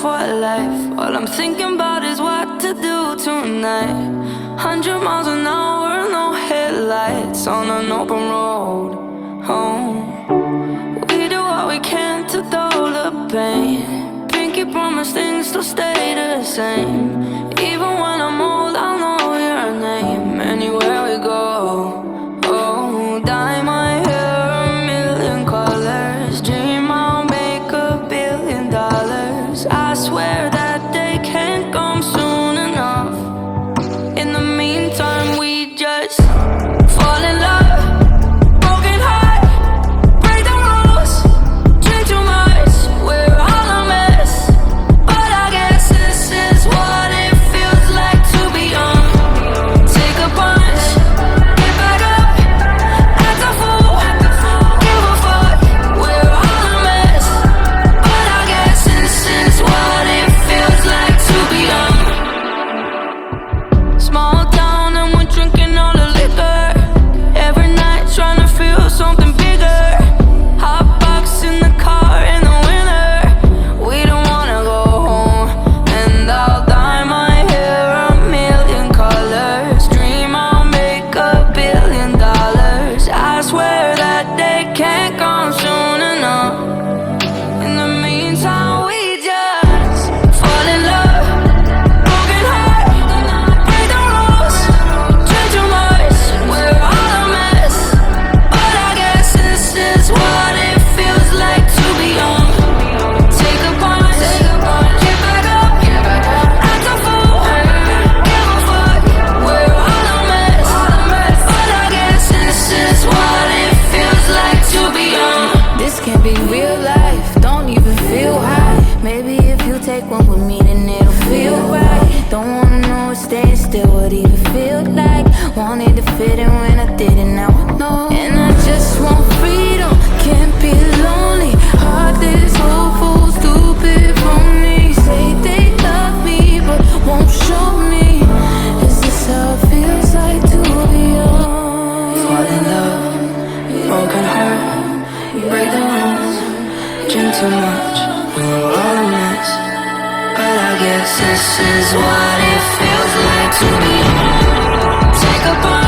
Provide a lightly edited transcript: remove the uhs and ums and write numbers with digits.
for life. All I'm thinking about is what to do tonight. 100 miles an hour, no headlights on an open road home. We do what we can to dull the pain. Pinky promise things to stay the same. Even when I'm old, I'll know your name anywhere we go. Oh, dye my hair a million colors. Dream I'll make $1 billion. I swear that day can't come soon enough. In the meantime, we just fall in love. Broken heart, break the rules. Drink too much, we're all a mess. But I guess this is what it feels like to be young. Take a punch, get back up, act a fool, give a fuck. We're all a mess. But I guess this is what it feels like to be young. Small town and we're drinking all the liquor. Every night trying to feel something bigger. Hot box in the car in the winter. We don't wanna go home. And I'll dye my hair a million colors. Dream I'll make $1 billion. I swear that day can't come soon enough. In the meantime, we just fall in love. Broken heart, break the rules. Drink too much, we're all a mess. But I guess this is what it feels like to be young. Take a punch, get back up, act a fool, give a fuck. We're all a mess. But I guess this is what it feels like to be young. This can't be real life, don't even feel high. Maybe if you take one with me, then it'll feel right. Don't wanna know if staying still would even feel like. Wanted to fit in when I didn't, now I know. And I just want freedom, can't be lonely. Heartless, hopeful, stupid phonies. Say they love me, but won't show me. Is this how it feels like to be young? Fall in love, broken heart, break the rules. Drink too much, we're all a mess. But I guess this is what it feels like to be young. Take a bite.